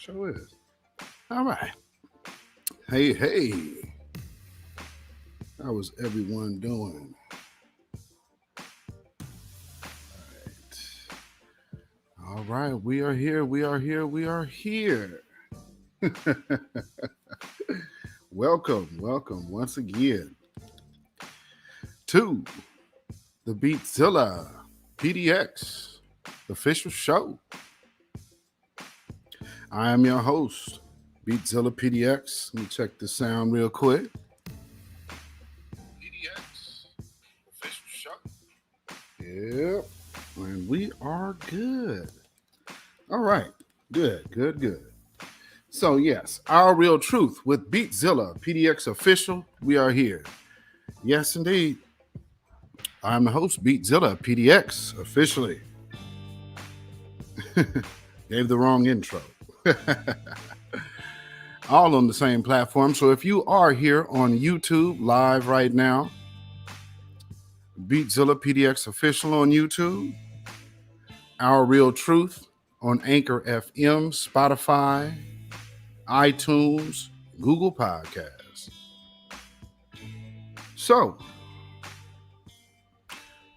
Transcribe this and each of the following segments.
Sure is. All right. Hey, hey. How was everyone doing? All right. We are here. We are here. We are here. welcome once again to the Beatzilla PDX official show. I am your host, Beatzilla PDX. Let me check the sound real quick. PDX official show. Yep. And we are good. All right. Good. So, yes, Our Real Truth with Beatzilla PDX official. We are here. Yes, indeed. I'm the host, Beatzilla PDX officially. Gave the wrong intro. All on the same platform. So if you are here on YouTube live right now, Beatzilla PDX official on YouTube, Our Real Truth on Anchor FM, Spotify, iTunes, Google Podcasts. So,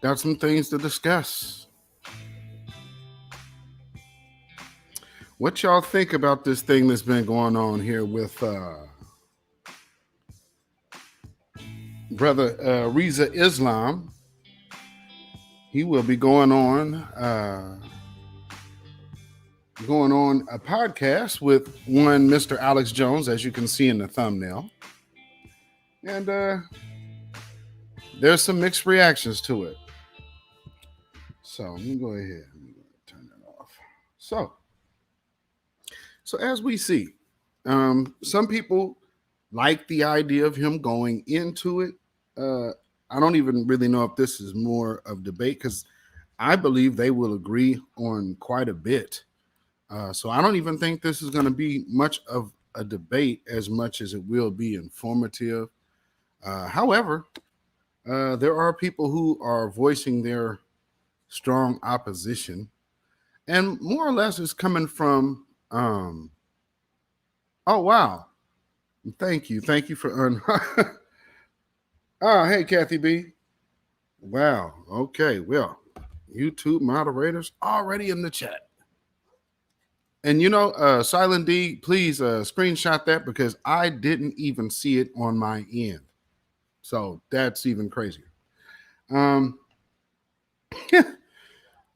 got some things to discuss. What y'all think about this thing that's been going on here with Brother Rizza Islam? He will be going on a podcast with one Mr. Alex Jones, as you can see in the thumbnail. And there's some mixed reactions to it. So let me go ahead and turn that off. So as we see, some people like the idea of him going into it. I don't even really know if this is more of debate, because I believe they will agree on quite a bit. So I don't even think this is going to be much of a debate as much as it will be informative. However, there are people who are voicing their strong opposition, and more or less it's coming from oh wow, thank you for oh hey Kathy B, wow, okay, well, YouTube moderators already in the chat. And Silent D, please screenshot that, because I didn't even see it on my end, so that's even crazier.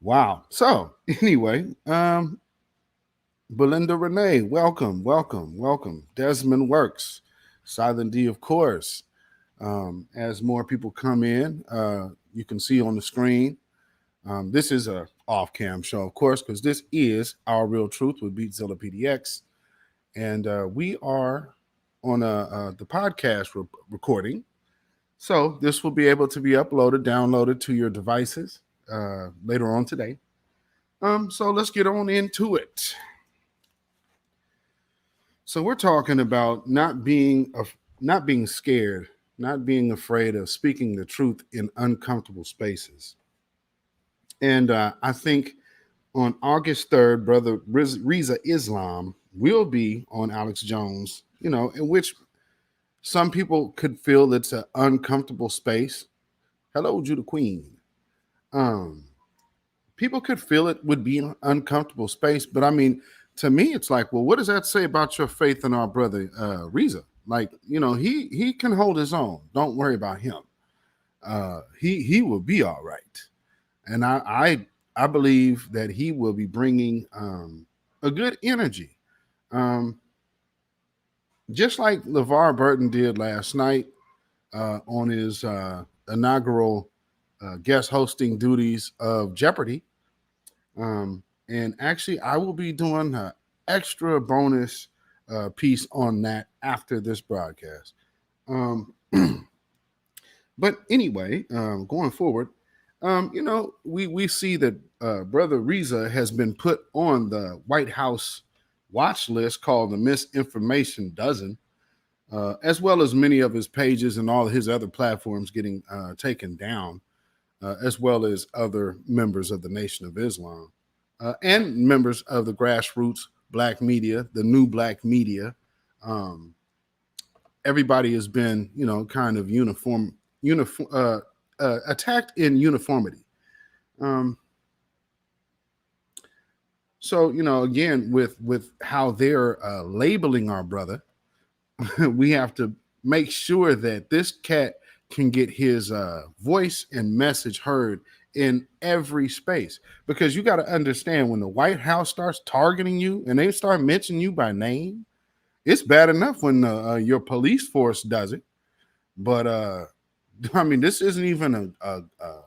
Wow. So anyway, Belinda Renee, welcome. Desmond Works, Silent D, of course. As more people come in, you can see on the screen. This is a off-cam show, of course, because this is Our Real Truth with Beatzilla PDX, and we are on the podcast recording. So this will be able to be downloaded to your devices later on today. So let's get on into it. So we're talking about not being scared, not being afraid of speaking the truth in uncomfortable spaces. And I think on August 3rd, Brother Rizza Islam will be on Alex Jones, in which some people could feel it's an uncomfortable space. Hello, Judah Queen. People could feel it would be an uncomfortable space, but I mean, to me, it's like, well, what does that say about your faith in our brother Riza? Like, he can hold his own. Don't worry about him. He will be all right. And I believe that he will be bringing a good energy, just like LeVar Burton did last night on his inaugural guest hosting duties of Jeopardy. And actually, I will be doing an extra bonus piece on that after this broadcast. But anyway, going forward, we see that Brother Riza has been put on the White House watch list called the Misinformation Dozen, as well as many of his pages and all his other platforms getting taken down, as well as other members of the Nation of Islam and members of the grassroots black media, the new black media. Um, Everybody has been, kind of attacked in uniformity. Um, so, again, with how they're labeling our brother, we have to make sure that this cat can get his voice and message heard in every space. Because you got to understand, when the White House starts targeting you and they start mentioning you by name, it's bad enough when your police force does it. But I mean, this isn't even a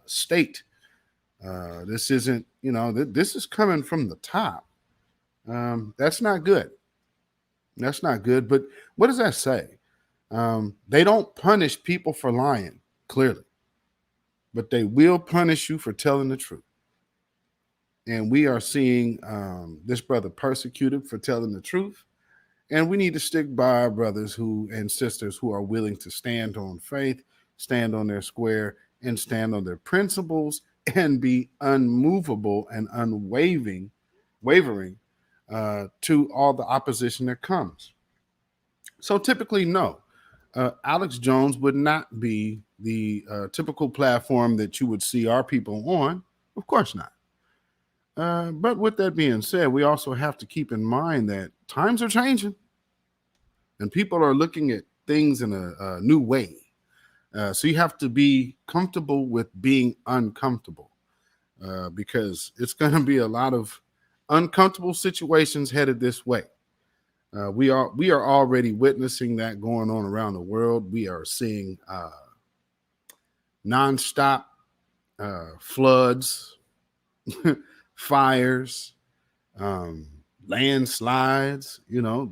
state. This isn't, this is coming from the top. That's not good. That's not good. But what does that say? They don't punish people for lying, clearly, but they will punish you for telling the truth. And we are seeing this brother persecuted for telling the truth. And we need to stick by our brothers and sisters who are willing to stand on faith, stand on their square, and stand on their principles, and be unmovable and wavering to all the opposition that comes. So typically, no. Alex Jones would not be the typical platform that you would see our people on. Of course not. But with that being said, we also have to keep in mind that times are changing and people are looking at things in a new way. So you have to be comfortable with being uncomfortable because it's going to be a lot of uncomfortable situations headed this way. We are already witnessing that going on around the world. We are seeing nonstop floods, fires, landslides.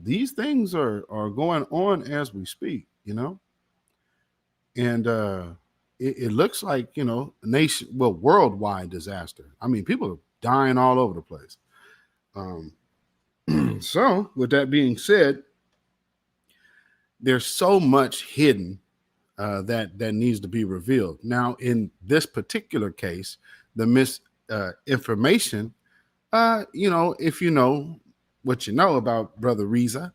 These things are going on as we speak. And it looks like worldwide disaster. I mean, people are dying all over the place. So, with that being said, there's so much hidden that needs to be revealed. Now, in this particular case, the misinformation, if you know what you know about Brother Riza,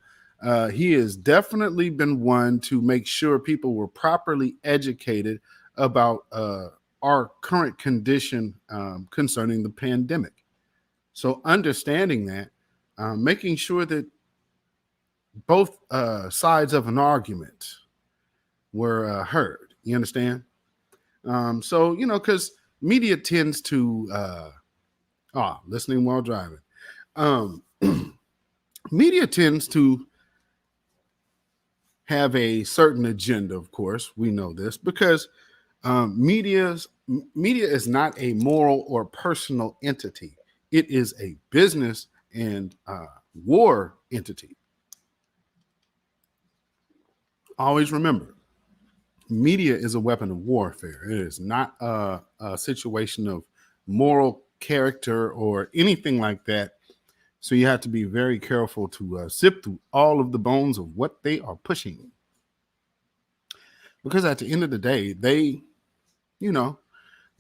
he has definitely been one to make sure people were properly educated about our current condition concerning the pandemic. So, understanding that, making sure that both sides of an argument were heard. You understand? So, because media tends to, listening while driving. Media tends to have a certain agenda, of course. We know this because media is not a moral or personal entity. It is a business and war entity. Always remember, media is a weapon of warfare. It is not a situation of moral character or anything like that. So you have to be very careful to sift through all of the bones of what they are pushing. Because at the end of the day, they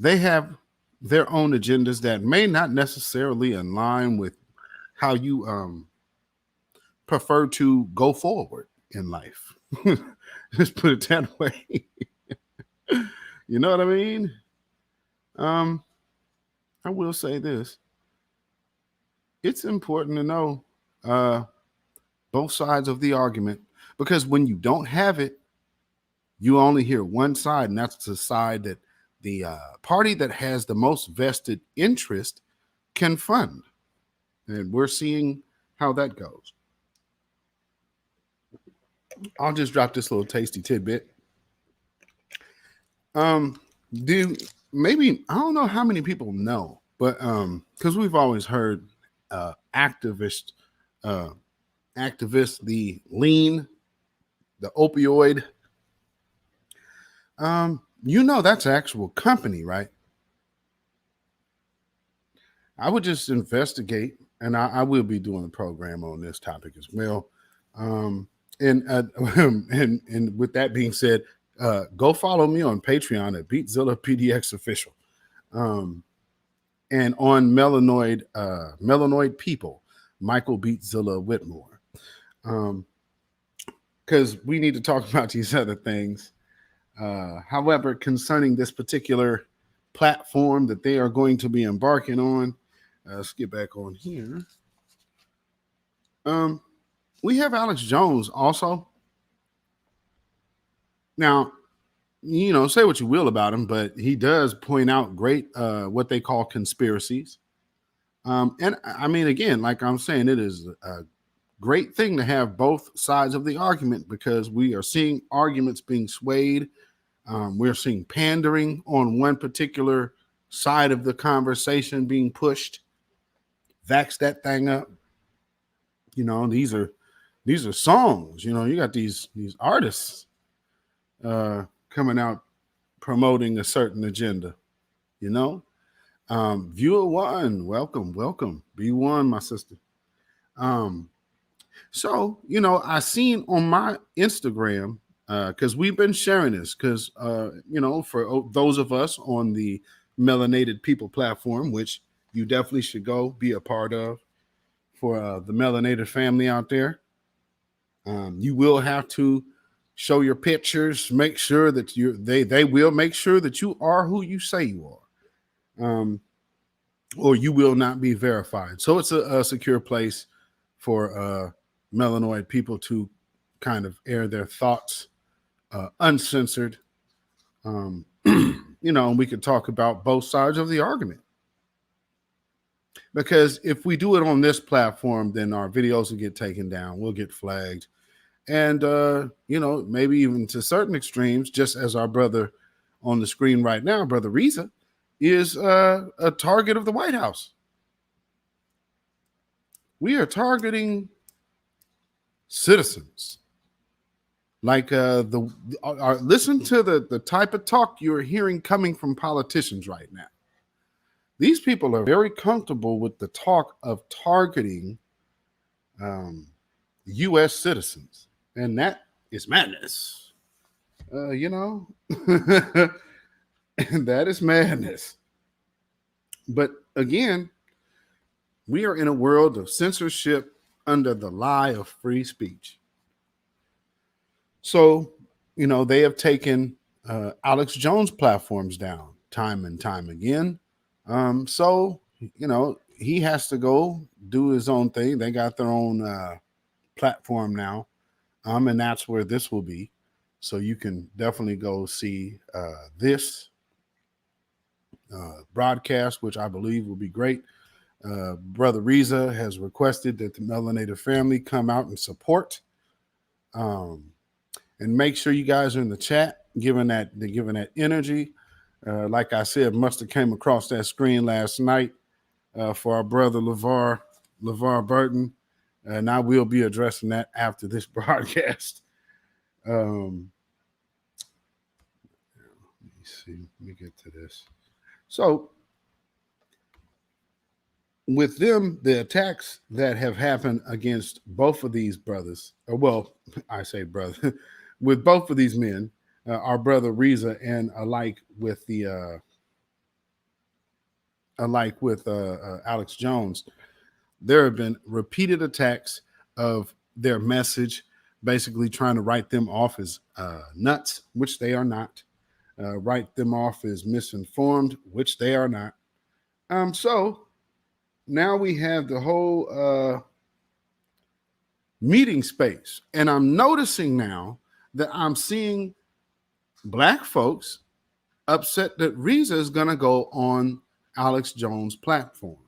have their own agendas that may not necessarily align with how you prefer to go forward in life. Just put it that way. You know what I mean? I will say this. It's important to know both sides of the argument, because when you don't have it, you only hear one side, and that's the side that the party that has the most vested interest can fund. And we're seeing how that goes. I'll just drop this little tasty tidbit. Maybe I don't know how many people know, but because we've always heard activists, the lean, the opioid. That's an actual company, right? I would just investigate, and I will be doing a program on this topic as well. And with that being said, go follow me on Patreon at beatzillapdx official, and on Melanoid People. Michael Beatzilla Whitmore. Because we need to talk about these other things. However, concerning this particular platform that they are going to be embarking on, let's get back on here. We have Alex Jones also. Now, say what you will about him, but he does point out great what they call conspiracies. And I mean, again, like I'm saying, it is a great thing to have both sides of the argument because we are seeing arguments being swayed. We're seeing pandering on one particular side of the conversation being pushed. Vax that thing up. These are songs. You got these artists coming out promoting a certain agenda. Viewer one, welcome. B1, my sister. So I seen on my Instagram because we've been sharing this because for those of us on the Melanated People platform, which you definitely should go be a part of for the Melanated family out there. You will have to show your pictures, make sure that they will make sure that you are who you say you are. Or you will not be verified. So it's a secure place for melanoid people to kind of air their thoughts uncensored. And we could talk about both sides of the argument. Because if we do it on this platform, then our videos will get taken down. We'll get flagged. And, maybe even to certain extremes, just as our brother on the screen right now, Brother Riza, is a target of the White House. We are targeting citizens. Like listen to the type of talk you're hearing coming from politicians right now. These people are very comfortable with the talk of targeting U.S. citizens, and that is madness. And that is madness. But again, we are in a world of censorship under the lie of free speech. So, they have taken Alex Jones platforms down time and time again. So, he has to go do his own thing. They got their own platform now. And that's where this will be. So you can definitely go see this broadcast, which I believe will be great. Brother Riza has requested that the Melanated family come out and support. And make sure you guys are in the chat, giving that energy. Like I said, must have came across that screen last night for our brother LeVar Burton. And I will be addressing that after this broadcast. Let me see. Let me get to this. So, with them, the attacks that have happened against both of these brothers, I say brother, with both of these men, our brother Riza, and alike with Alex Jones, there have been repeated attacks of their message, basically trying to write them off as nuts, which they are not. Write them off as misinformed, which they are not. So now we have the whole meeting space. And I'm noticing now that I'm seeing Black folks upset that Riza is going to go on Alex Jones' platform.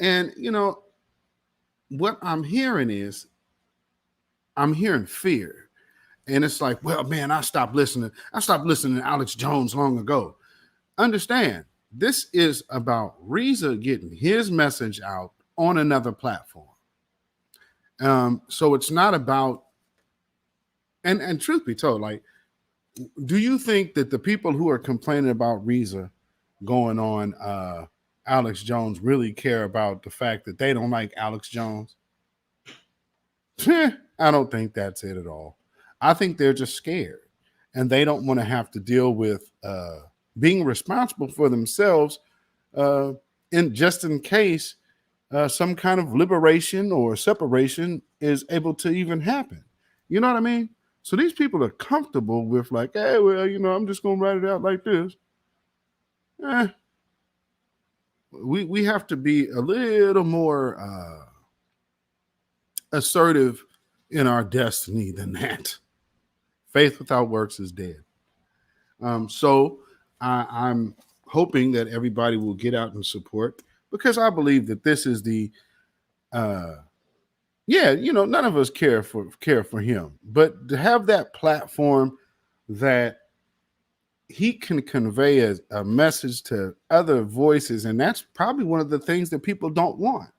And, what I'm hearing is I'm hearing fear. And it's like, well, man, I stopped listening to Alex Jones long ago. Understand, this is about Riza getting his message out on another platform. So it's not about, and truth be told, like, do you think that the people who are complaining about Riza going on Alex Jones really care about the fact that they don't like Alex Jones? I don't think that's it at all. I think they're just scared and they don't want to have to deal with being responsible for themselves in case some kind of liberation or separation is able to even happen. You know what I mean? So these people are comfortable with like, hey, well, I'm just gonna write it out like this. Eh, we have to be a little more assertive in our destiny than that. Faith without works is dead. So I'm hoping that everybody will get out and support, because I believe that this is the none of us care for him, but to have that platform that he can convey a message to other voices, and that's probably one of the things that people don't want.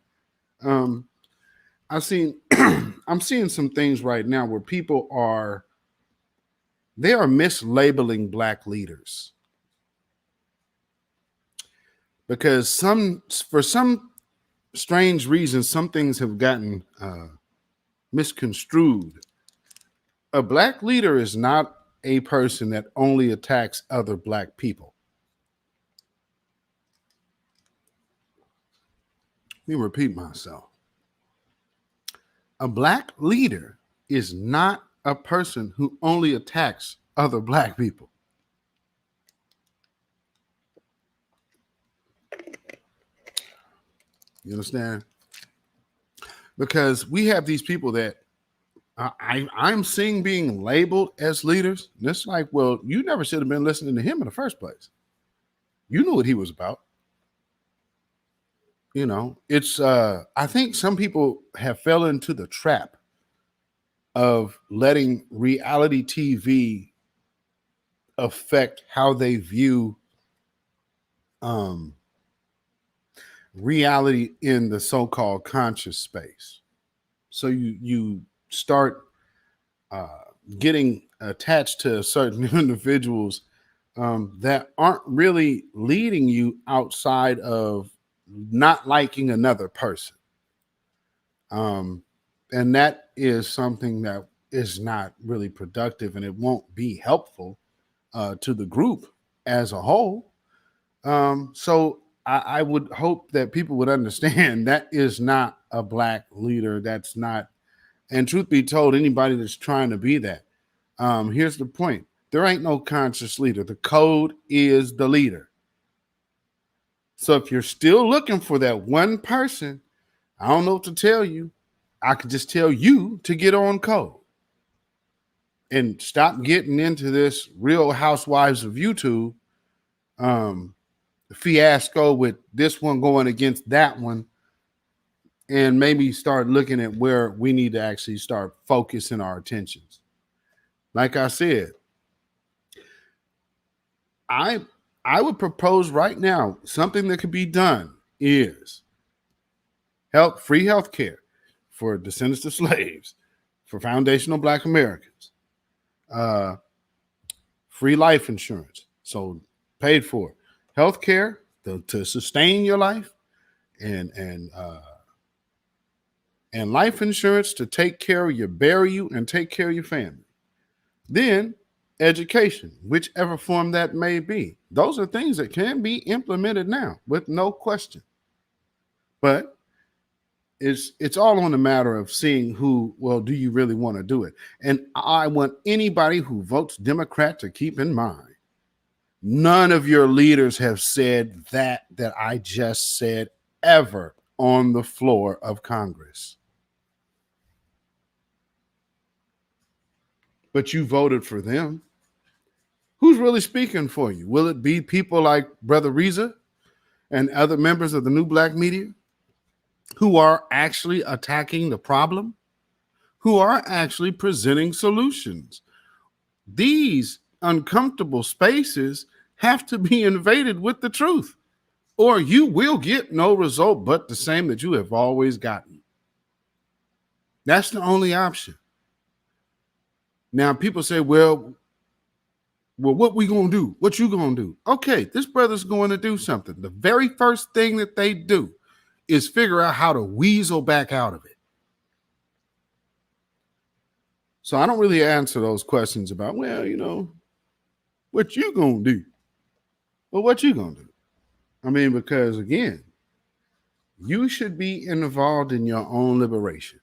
I've seen I'm seeing some things right now where people are mislabeling black leaders, because for some strange reason some things have gotten misconstrued. A black leader is not a person that only attacks other black people. Let me repeat myself. A black leader is not a person who only attacks other black people. You understand? Because we have these people that I'm seeing being labeled as leaders. And it's like, well, you never should have been listening to him in the first place. You knew what he was about. It's I think some people have fell into the trap of letting reality TV affect how they view reality in the so-called conscious space. So you start getting attached to certain individuals that aren't really leading you outside of not liking another person. And that is something that is not really productive, and it won't be helpful to the group as a whole. So I would hope that people would understand that is not a black leader. That's not, and truth be told, anybody that's trying to be that, here's the point. There ain't no conscious leader. The code is the leader. So if you're still looking for that one person, I don't know what to tell you. I could just tell you to get on code and stop getting into this Real Housewives of YouTube fiasco with this one going against that one, and maybe start looking at where we need to actually start focusing our attentions. Like I said, I would propose right now something that could be done is free health care for descendants of slaves, for foundational Black Americans, free life insurance, so paid for, health care to sustain your life, and life insurance to take care of you, bury you, and take care of your family. Then education, whichever form that may be. Those are things that can be implemented now with no question. But it's all on the matter of seeing do you really want to do it? And I want anybody who votes Democrat to keep in mind, none of your leaders have said that I just said ever on the floor of Congress. But you voted for them. Who's really speaking for you? Will it be people like Brother Riza and other members of the New Black Media who are actually attacking the problem, who are actually presenting solutions? These uncomfortable spaces have to be invaded with the truth, or you will get no result but the same that you have always gotten. That's the only option. Now, people say, well, what we going to do? What you going to do? Okay, this brother's going to do something. The very first thing that they do is figure out how to weasel back out of it. So I don't really answer those questions about, what you going to do? Well, what you going to do? I mean, because again, You should be involved in your own liberation.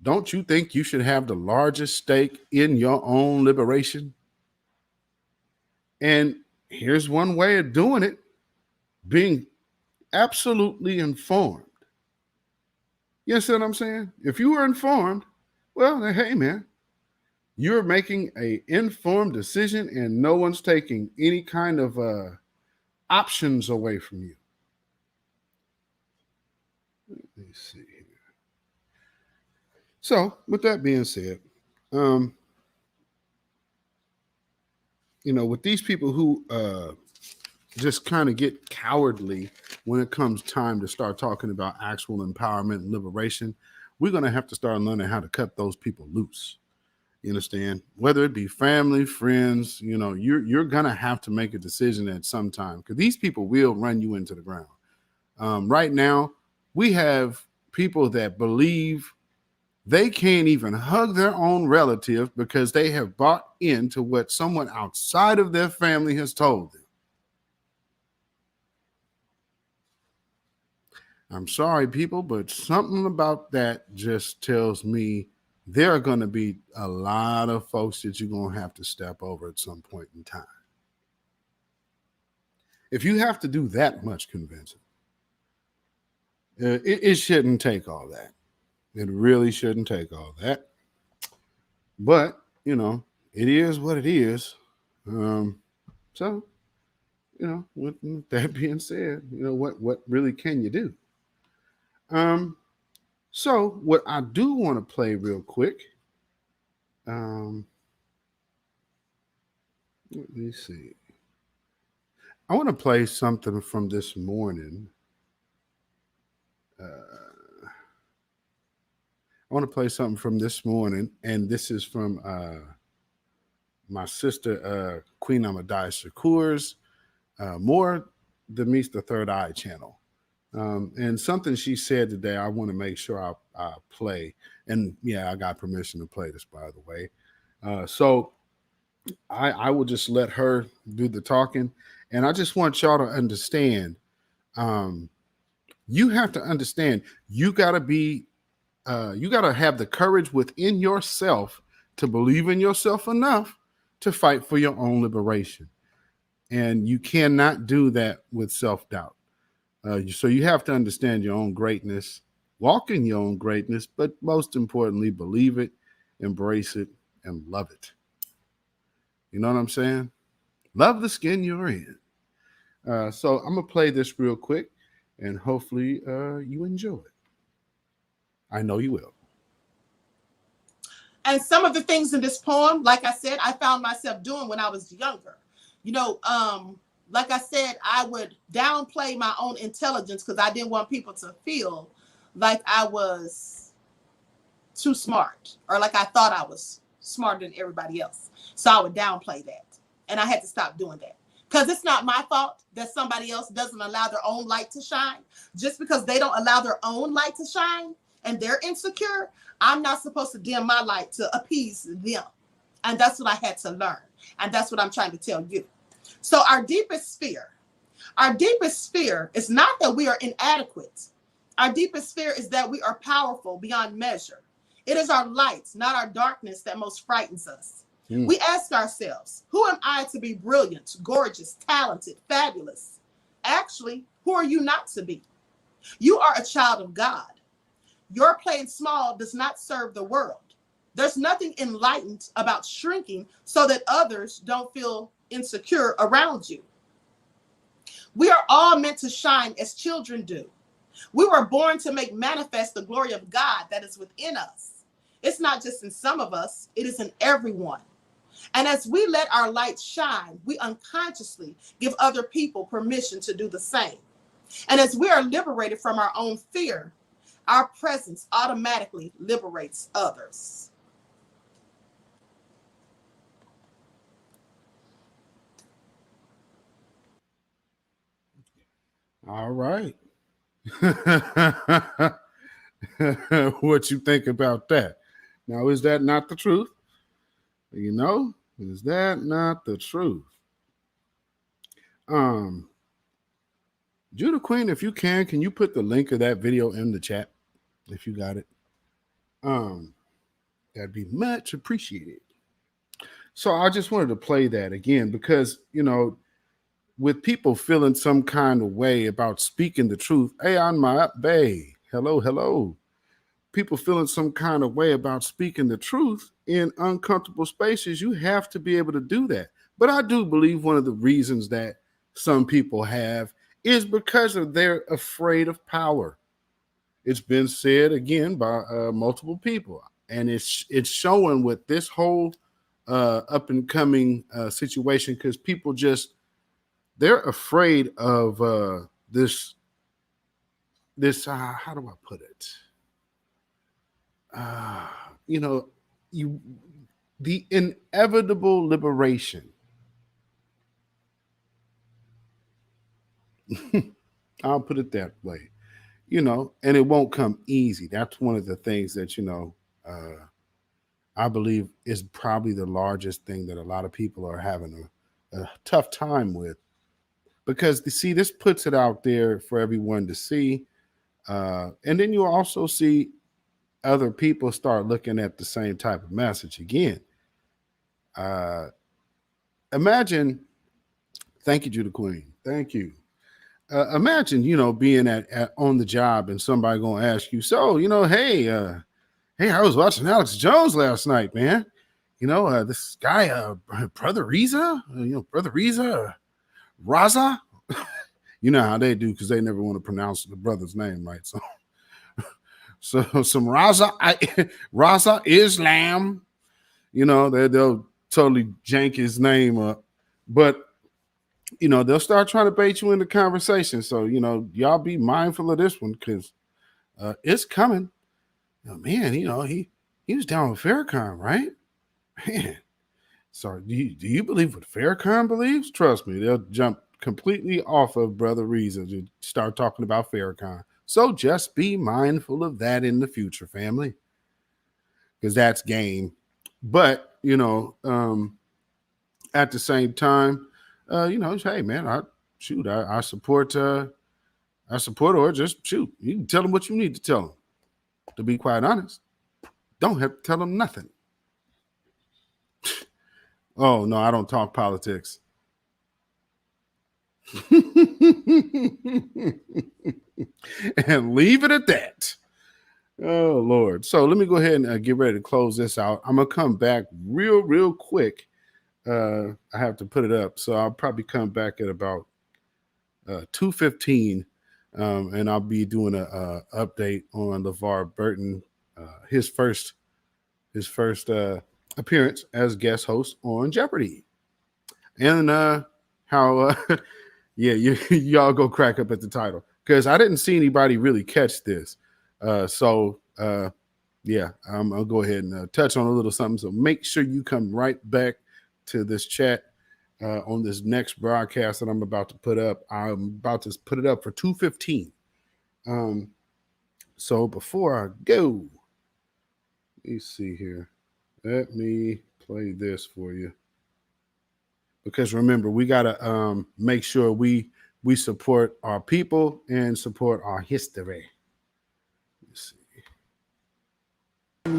Don't you think you should have the largest stake in your own liberation? And here's one way of doing it: being absolutely informed. You see what I'm saying? If you were informed, well, then, hey, man, you're making a informed decision and no one's taking any kind of options away from you. Let me see here. So, with that being said, with these people who just kind of get cowardly when it comes time to start talking about actual empowerment and liberation, we're going to have to start learning how to cut those people loose. You understand? Whether it be family, friends, you're going to have to make a decision at some time, because these people will run you into the ground. Right now, we have people that believe they can't even hug their own relative because they have bought into what someone outside of their family has told them. I'm sorry, people, but something about that just tells me there are going to be a lot of folks that you're going to have to step over at some point in time. If you have to do that much convincing, it shouldn't take all that. It really shouldn't take all that. But, it is what it is. So, with that being said, what really can you do? So what I do want to play real quick, let me see. I want to play something from this morning. And this is from my sister, Queen Amadai Shakur's More Than Meets the Third Eye channel. And something she said today, I want to make sure I play. And yeah, I got permission to play this, by the way. So I will just let her do the talking. And I just want y'all to understand, you have to understand, you got to have the courage within yourself to believe in yourself enough to fight for your own liberation. And you cannot do that with self-doubt. So you have to understand your own greatness, walk in your own greatness, but most importantly, believe it, embrace it, and love it. You know what I'm saying? Love the skin you're in. So I'm going to play this real quick, and hopefully you enjoy it. I know you will. And some of the things in this poem, like I said, I found myself doing when I was younger. Like I said, I would downplay my own intelligence because I didn't want people to feel like I was too smart or like I thought I was smarter than everybody else. So I would downplay that. And I had to stop doing that. Because it's not my fault that somebody else doesn't allow their own light to shine. Just because they don't allow their own light to shine and they're insecure, I'm not supposed to dim my light to appease them. And that's what I had to learn. And that's what I'm trying to tell you. So our deepest fear is not that we are inadequate. Our deepest fear is that we are powerful beyond measure. It is our light, not our darkness, that most frightens us. We ask ourselves, who am I to be brilliant, gorgeous, talented, fabulous? Actually, who are you not to be? You are a child of God. Your playing small does not serve the world. There's nothing enlightened about shrinking so that others don't feel insecure around you. We are all meant to shine as children do. We were born to make manifest the glory of God that is within us. It's not just in some of us, it is in everyone. And as we let our light shine, we unconsciously give other people permission to do the same. And as we are liberated from our own fear, our presence automatically liberates others. All right. What you think about that? Now, is that not the truth? Is that not the truth? Judah Queen, if you can you put the link of that video in the chat if you got it? That'd be much appreciated. So I just wanted to play that again because, you know, with people feeling some kind of way about speaking the truth. Hey, on my bay. Hello, hello. People feeling some kind of way about speaking the truth in uncomfortable spaces, you have to be able to do that. But I do believe one of the reasons that some people have is because of they're afraid of power. It's been said again by multiple people, and it's showing with this whole up and coming situation because people they're afraid of this how do I put it? You know, the inevitable liberation. I'll put it that way. You know, and it won't come easy. That's one of the things that, you know, I believe is probably the largest thing that a lot of people are having a tough time with. Because, see, this puts it out there for everyone to see. And then you also see other people start looking at the same type of message again. Imagine, thank you, Judah Queen. Thank you. Imagine, you know, being at on the job and somebody going to ask you, so, you know, hey, I was watching Alex Jones last night, man. You know, this guy, Brother Riza, Brother Rizza, Rizza. You know how they do because they never want to pronounce the brother's name right. So some Rizza Islam, you know, they'll totally jank his name up. But you know, they'll start trying to bait you into conversation. So, you know, y'all be mindful of this one because it's coming. You know, man, you know, he was down with Farrakhan, right? Man, sorry, do you believe what Farrakhan believes? Trust me, they'll jump completely off of Brother Riza to start talking about Farrakhan. So just be mindful of that in the future, family, because that's game. But, you know, at the same time, you know, hey man, I support or just shoot. You can tell them what you need to tell them. To be quite honest, don't have to tell them nothing. Oh no, I don't talk politics. And leave it at that. Oh Lord. So let me go ahead and get ready to close this out. I'm gonna come back real quick. I have to put it up, so I'll probably come back at about 2:15, and I'll be doing a update on LeVar Burton, his first appearance as guest host on Jeopardy, and how yeah, y'all go crack up at the title because I didn't see anybody really catch this, so yeah, I'll go ahead and touch on a little something. So make sure you come right back to this chat on this next broadcast that I'm about to put up. I'm about to put it up for 2:15. So before I go, let me see here. Let me play this for you. Because remember, we gotta make sure we support our people and support our history. Let's see.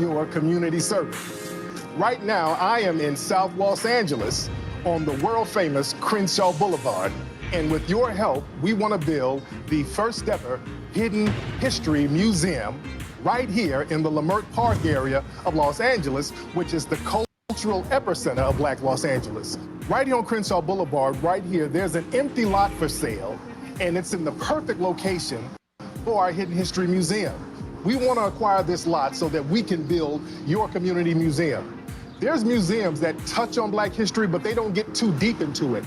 Your community service. Right now, I am in South Los Angeles on the world-famous Crenshaw Boulevard. And with your help, we want to build the first ever hidden history museum right here in the Leimert Park area of Los Angeles, which is the cultural epicenter of Black Los Angeles. Right here on Crenshaw Boulevard, right here, there's an empty lot for sale, and it's in the perfect location for our hidden history museum. We want to acquire this lot so that we can build your community museum. There's museums that touch on Black history, but they don't get too deep into it.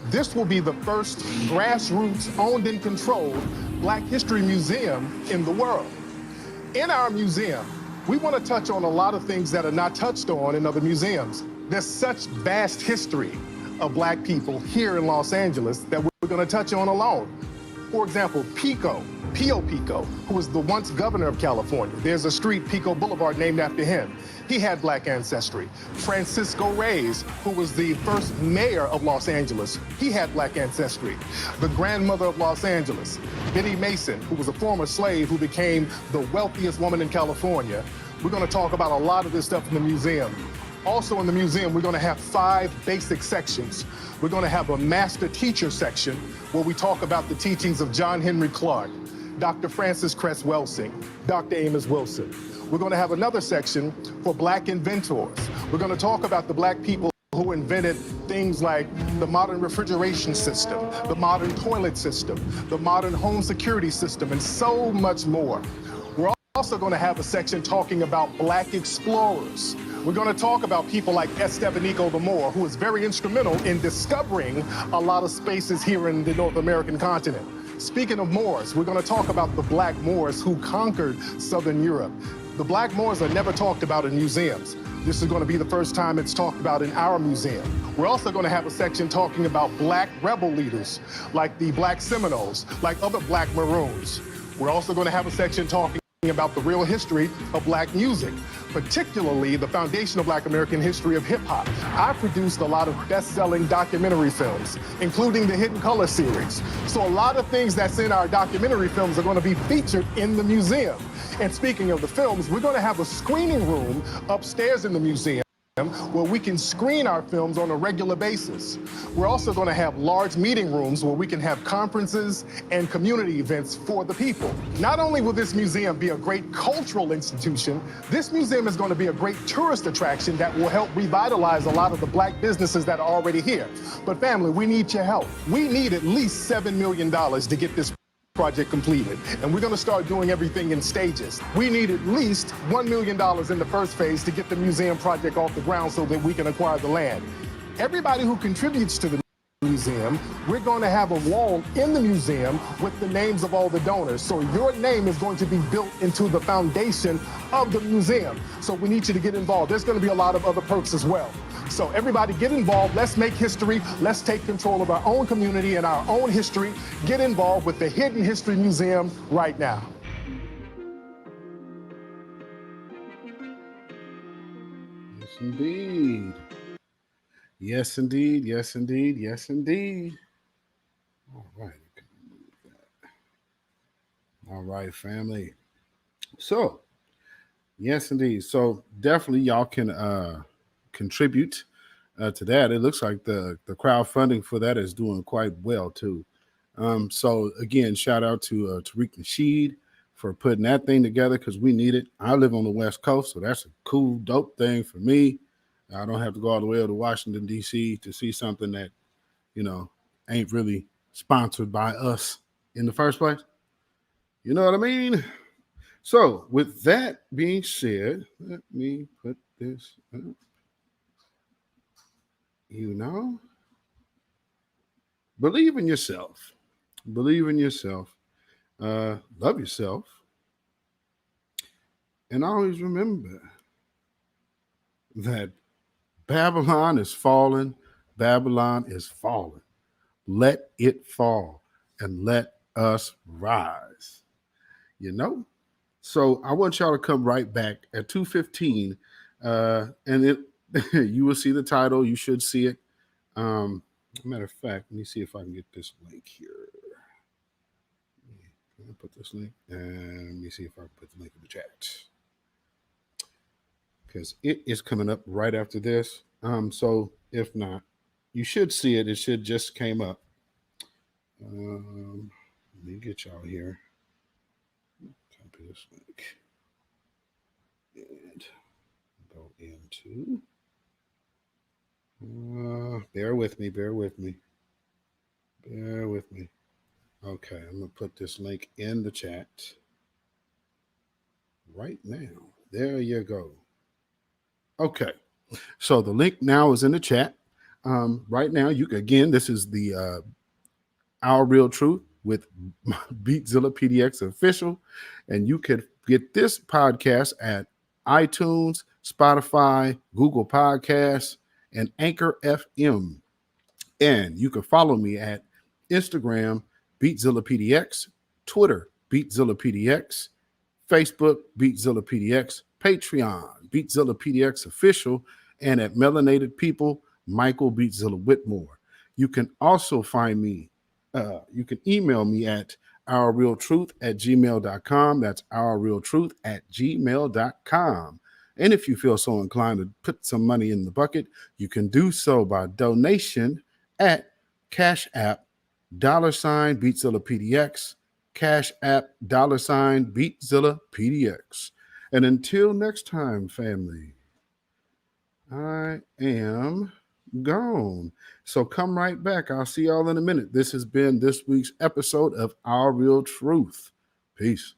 This will be the first grassroots owned and controlled Black history museum in the world. In our museum, we want to touch on a lot of things that are not touched on in other museums. There's such vast history of Black people here in Los Angeles that we're going to touch on alone. For example, Pico, Pio Pico, who was the once governor of California. There's a street, Pico Boulevard, named after him. He had black ancestry. Francisco Reyes, who was the first mayor of Los Angeles, he had black ancestry. The grandmother of Los Angeles, Biddy Mason, who was a former slave who became the wealthiest woman in California. We're going to talk about a lot of this stuff in the museum. Also in the museum, we're going to have 5 basic sections. We're going to have a master teacher section where we talk about the teachings of John Henry Clark, Dr. Francis Cress Welsing, Dr. Amos Wilson. We're going to have another section for black inventors. We're going to talk about the black people who invented things like the modern refrigeration system, the modern toilet system, the modern home security system, and so much more. We're also going to have a section talking about black explorers. We're going to talk about people like Estevanico the Moor, who is very instrumental in discovering a lot of spaces here in the North American continent. Speaking of Moors, we're going to talk about the black Moors who conquered Southern Europe. The black Moors are never talked about in museums. This is going to be the first time it's talked about in our museum. We're also going to have a section talking about black rebel leaders, like the Black Seminoles, like other black Maroons. We're also going to have a section talking about the real history of black music, particularly the foundational black American history of hip hop. I produced a lot of best-selling documentary films, including the Hidden Color series. So a lot of things that's in our documentary films are going to be featured in the museum. And speaking of the films, we're going to have a screening room upstairs in the museum where we can screen our films on a regular basis. We're also going to have large meeting rooms where we can have conferences and community events for the people. Not only will this museum be a great cultural institution, this museum is going to be a great tourist attraction that will help revitalize a lot of the black businesses that are already here. But family, we need your help. We need at least $7 million to get this project completed, and we're going to start doing everything in stages. We need at least $1 million in the first phase to get the museum project off the ground so that we can acquire the land. Everybody who contributes to the museum, we're going to have a wall in the museum with the names of all the donors. So your name is going to be built into the foundation of the museum. So we need you to get involved. There's going to be a lot of other perks as well. So everybody get involved. Let's make history. Let's take control of our own community and our own history. Get involved with the Hidden History Museum right now. Yes, indeed. Yes, indeed. Yes, indeed. Yes, indeed. All right. All right, family. So, yes, indeed. So definitely y'all can contribute to that. It looks like the crowdfunding for that is doing quite well too. So again, shout out to Tariq Nasheed for putting that thing together because we need it. I live on the West Coast, so that's a cool, dope thing for me. I don't have to go all the way to Washington, D.C. to see something that, ain't really sponsored by us in the first place. You know what I mean? So with that being said, let me put this up. Believe in yourself. Believe in yourself. Love yourself. And always remember that Babylon is falling. Babylon is falling. Let it fall and let us rise. So I want y'all to come right back at 2:15, and you will see the title. You should see it. Matter of fact, let me see if I can get this link here. Can I put this link? And let me see if I can put the link in the chat. Because it is coming up right after this. So if not, you should see it. It should just came up. Let me get y'all here. Copy this link. And go into... bear with me. Okay, I'm going to put this link in the chat right now. There you go. Okay, so the link now is in the chat. Right now, this is the Our Real Truth with beatzillapdx official, and you can get this podcast at iTunes, Spotify, Google Podcasts, and Anchor FM. And you can follow me at Instagram, beatzillapdx, Twitter, BeatZillaPDX, Facebook, BeatZillaPDX, Patreon, BeatZillaPDX Official, and at Melanated People, Michael Beatzilla Whitmore. You can also find me, you can email me at ourrealtruth@gmail.com. That's ourrealtruth@gmail.com. And if you feel so inclined to put some money in the bucket, you can do so by donation at CashApp, $BeatZillaPDX, CashApp, $BeatZillaPDX. And until next time, family, I am gone. So come right back. I'll see y'all in a minute. This has been this week's episode of Our Real Truth. Peace.